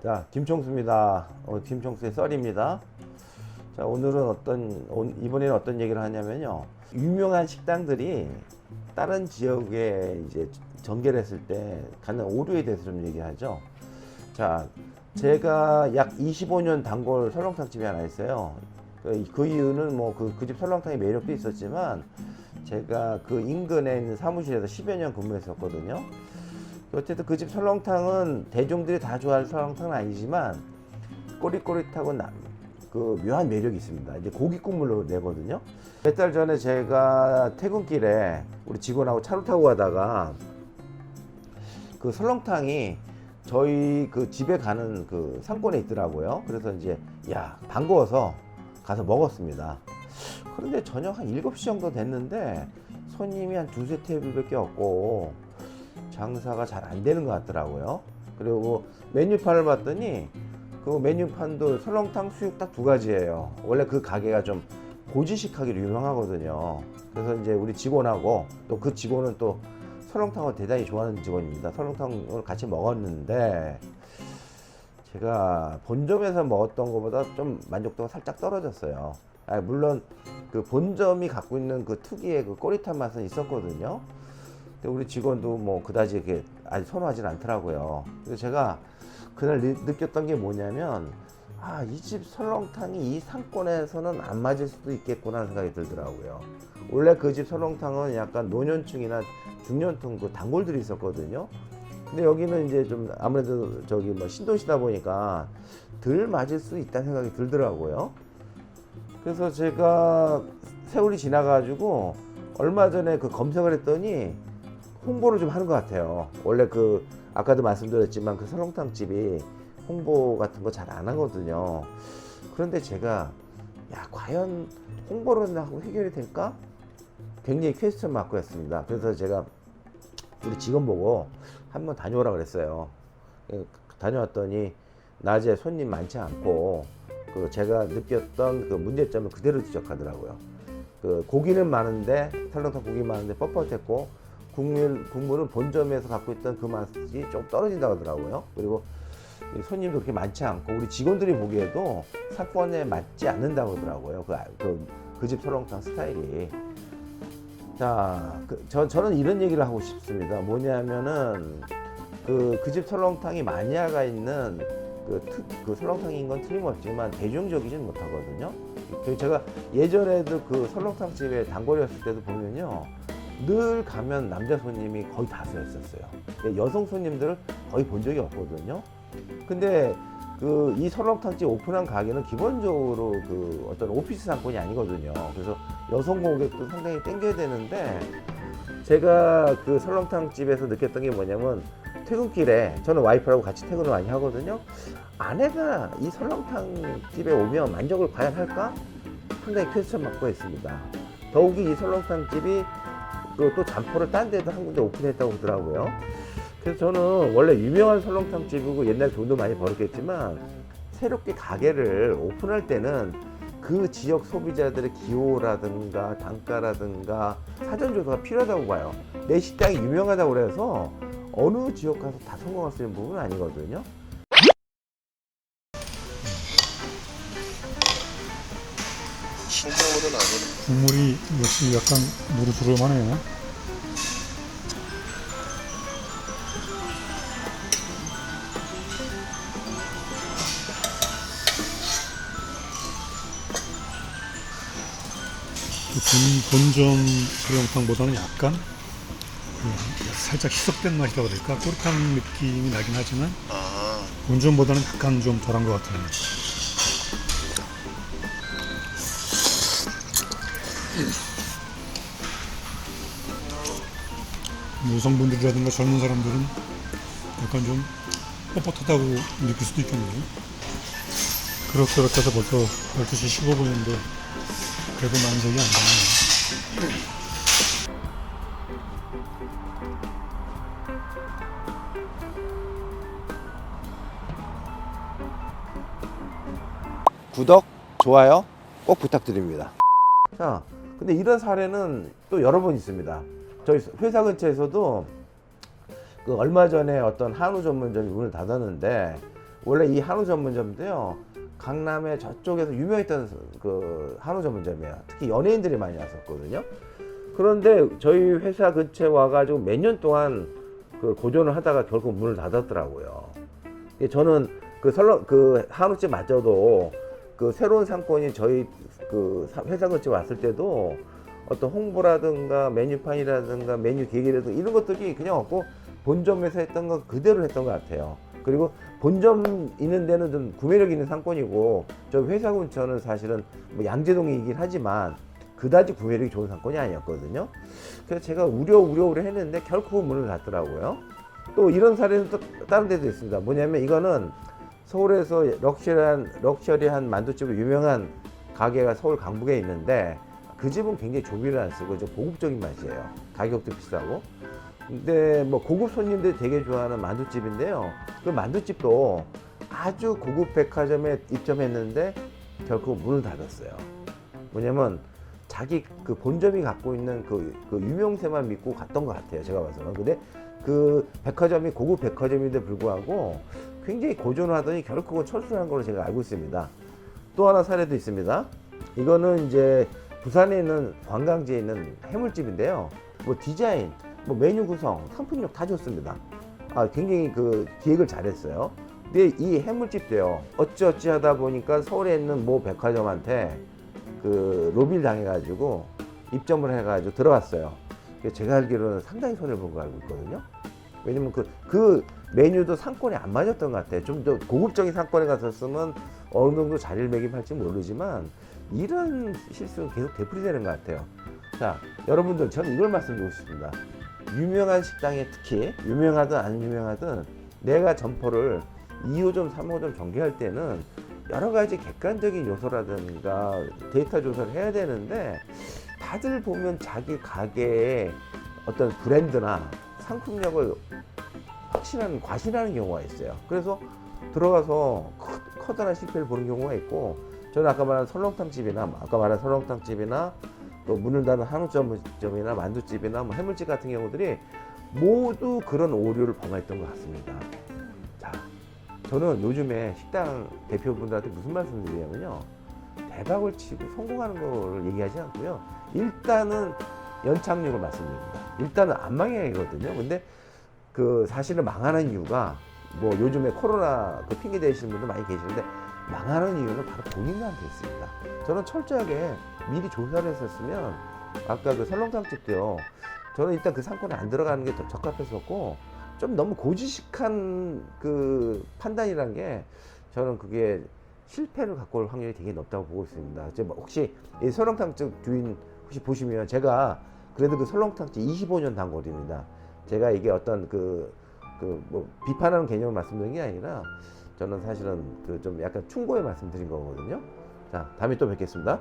자, 김총수입니다. 김총수의 썰입니다. 자, 이번에는 어떤 얘기를 하냐면요. 유명한 식당들이 다른 지역에 이제 전개를 했을 때 갖는 오류에 대해서 좀 얘기하죠. 자, 제가 약 25년 단골 설렁탕 집이 하나 있어요. 그 이유는 뭐 그 집 설렁탕의 매력도 있었지만 제가 그 인근에 있는 사무실에서 10여 년 근무했었거든요. 어쨌든 그 집 설렁탕은 대중들이 다 좋아할 설렁탕은 아니지만 꼬릿꼬릿하고 그 묘한 매력이 있습니다. 이제 고기 국물로 내거든요. 몇 달 전에 제가 퇴근길에 우리 직원하고 차를 타고 가다가 그 설렁탕이 저희 그 집에 가는 그 상권에 있더라고요. 그래서 이제 반가워서 가서 먹었습니다. 그런데 저녁 한 7시 정도 됐는데 손님이 한 두세 테이블밖에 없고 장사가 잘 안 되는 것 같더라고요. 그리고 메뉴판을 봤더니 그 메뉴판도 설렁탕, 수육 딱 두 가지예요. 원래 그 가게가 좀 고지식하기로 유명하거든요. 그래서 이제 우리 직원하고 또 그 직원은 또 설렁탕을 대단히 좋아하는 직원입니다. 설렁탕을 같이 먹었는데 제가 본점에서 먹었던 것보다 좀 만족도가 살짝 떨어졌어요. 물론 그 본점이 갖고 있는 그 특유의 그 꼬릿한 맛은 있었거든요. 근데 우리 직원도 뭐 그다지 이렇게 아직 선호하진 않더라고요. 그래서 제가 그날 느꼈던 게 뭐냐면 이 집 설렁탕이 이 상권에서는 안 맞을 수도 있겠구나 하는 생각이 들더라고요. 원래 그 집 설렁탕은 약간 노년층이나 중년층 그 단골들이 있었거든요. 근데 여기는 이제 좀 아무래도 저기 뭐 신도시다 보니까 덜 맞을 수 있다는 생각이 들더라고요. 그래서 제가 세월이 지나가지고 얼마 전에 그 검색을 했더니 홍보를 좀 하는 것 같아요. 원래 그 아까도 말씀드렸지만 그 설렁탕 집이 홍보 같은 거 잘 안 하거든요. 그런데 제가 과연 홍보를 하고 해결이 될까? 굉장히 퀘스천 마크였습니다. 그래서 제가 우리 직원 보고 한번 다녀오라 그랬어요. 다녀왔더니 낮에 손님 많지 않고 그 제가 느꼈던 그 문제점을 그대로 지적하더라고요. 그 고기는 많은데 설렁탕 고기 많은데 뻣뻣했고 국물은 본점에서 갖고 있던 그 맛이 좀 떨어진다고 하더라고요. 그리고 손님도 그렇게 많지 않고 우리 직원들이 보기에도 상권에 맞지 않는다고 하더라고요. 그 집 설렁탕 스타일이. 자, 저는 이런 얘기를 하고 싶습니다. 뭐냐면은 그 집 설렁탕이 마니아가 있는 그 설렁탕인 건 틀림없지만 대중적이진 못하거든요. 제가 예전에도 그 설렁탕 집에 단골이었을 때도 보면요. 늘 가면 남자 손님이 거의 다수였었어요. 여성 손님들을 거의 본 적이 없거든요. 근데 이 설렁탕집 오픈한 가게는 기본적으로 그 어떤 오피스 상권이 아니거든요. 그래서 여성 고객도 상당히 땡겨야 되는데 제가 그 설렁탕 집에서 느꼈던 게 뭐냐면 퇴근길에 저는 와이프하고 같이 퇴근을 많이 하거든요. 아내가 이 설렁탕 집에 오면 만족을 과연 할까? 상당히 퀘스천 마크가 있습니다. 더욱이 이 설렁탕 집이 또 점포를 딴 데도 한 군데 오픈했다고 그러더라고요. 그래서 저는 원래 유명한 설렁탕 집이고 옛날 돈도 많이 벌었겠지만 새롭게 가게를 오픈할 때는 그 지역 소비자들의 기호라든가 단가라든가 사전 조사가 필요하다고 봐요. 내 식당이 유명하다고 그래서 어느 지역 가서 다 성공할 수 있는 부분은 아니거든요. 신경으로는 아니고 국물이 역시 약간 누르두름하네요. 본점 설렁탕보다는 약간 살짝 희석된 맛이라고 해야 될까? 꼬릿한 느낌이 나긴 하지만 본점보다는 약간 좀 덜한 것 같아요. 여성분들이라든가 젊은 사람들은 약간 좀 뻣뻣하다고 느낄 수도 있겠네요. 그렇게 해서 벌써 12시 15분인데 그래도 만족이 안 되네요. 구독, 좋아요 꼭 부탁드립니다. 자, 근데 이런 사례는 또 여러 번 있습니다. 저희 회사 근처에서도 그 얼마 전에 어떤 한우 전문점이 문을 닫았는데 원래 이 한우 전문점도요, 강남에 저쪽에서 유명했던 그 한우 전문점이에요. 특히 연예인들이 많이 왔었거든요. 그런데 저희 회사 근처에 와가지고 몇 년 동안 그 고전을 하다가 결국 문을 닫았더라고요. 저는 그 한우집 마저도 그 새로운 상권이 저희 그 회사 근처에 왔을 때도 어떤 홍보라든가 메뉴판이라든가 메뉴 계획이라든가 이런 것들이 그냥 없고 본점에서 했던 거 그대로 했던 것 같아요. 그리고 본점 있는 데는 좀 구매력 있는 상권이고 저 회사 근처는 사실은 뭐 양재동이긴 하지만 그다지 구매력이 좋은 상권이 아니었거든요. 그래서 제가 우려 했는데 결코 문을 닫더라고요. 또 이런 사례는 또 다른 데도 있습니다. 뭐냐면 이거는 서울에서 럭셔리한 만두집으로 유명한 가게가 서울 강북에 있는데 그 집은 굉장히 조미를 안 쓰고 좀 고급적인 맛이에요. 가격도 비싸고. 근데 뭐 고급 손님들이 되게 좋아하는 만두집인데요. 그 만두집도 아주 고급 백화점에 입점했는데 결국 문을 닫았어요. 뭐냐면 자기 그 본점이 갖고 있는 그 유명세만 믿고 갔던 것 같아요. 제가 봐서는. 근데 그 백화점이 고급 백화점인데 불구하고 굉장히 고전하더니 결국은 철수한 걸로 제가 알고 있습니다. 또 하나 사례도 있습니다. 이거는 이제 부산에 있는 관광지에 있는 해물집인데요. 뭐 디자인, 뭐 메뉴 구성, 상품력 다 좋습니다. 굉장히 그 기획을 잘했어요. 근데 이 해물집도요, 어찌어찌 하다 보니까 서울에 있는 모 백화점한테 그 로비를 당해가지고 입점을 해가지고 들어갔어요. 제가 알기로는 상당히 손해를 본 거 알고 있거든요. 왜냐면 그 메뉴도 상권에 안 맞았던 것 같아요. 좀 더 고급적인 상권에 갔었으면 어느 정도 자리를 매김할지 모르지만 이런 실수는 계속 되풀이되는 것 같아요. 자, 여러분들 저는 이걸 말씀드리고 싶습니다. 유명한 식당에 특히 유명하든 안 유명하든 내가 점포를 2호점, 3호점 전개할 때는 여러 가지 객관적인 요소라든가 데이터 조사를 해야 되는데 다들 보면 자기 가게의 어떤 브랜드나 상품력을 확신하는, 과신하는 경우가 있어요. 그래서 들어가서 커다란 실패를 보는 경우가 있고, 저는 아까 말한 설렁탕집이나 또 문을 닫은 한우점이나 만두집이나 뭐 해물집 같은 경우들이 모두 그런 오류를 범했던 것 같습니다. 자, 저는 요즘에 식당 대표분들한테 무슨 말씀을 드리냐면요, 대박을 치고 성공하는 거를 얘기하지 않고요, 일단은 연착륙을 말씀드립니다. 일단은 안 망해야거든요. 근데 그 사실은 망하는 이유가 뭐 요즘에 코로나 그 핑계 대시는 분도 많이 계시는데 망하는 이유는 바로 본인한테 있습니다. 저는 철저하게 미리 조사를 했었으면 아까 그 설렁탕집도요, 저는 일단 그 상권에 안 들어가는 게 더 적합했었고, 좀 너무 고지식한 그 판단이란 게 저는 그게 실패를 갖고 올 확률이 되게 높다고 보고 있습니다. 혹시 이 설렁탕집 주인 혹시 보시면 제가 그래도 그 설렁탕집 25년 단골입니다. 제가 이게 어떤 뭐 비판하는 개념을 말씀드린 게 아니라 저는 사실은 그 좀 약간 충고에 말씀드린 거거든요. 자, 다음에 또 뵙겠습니다.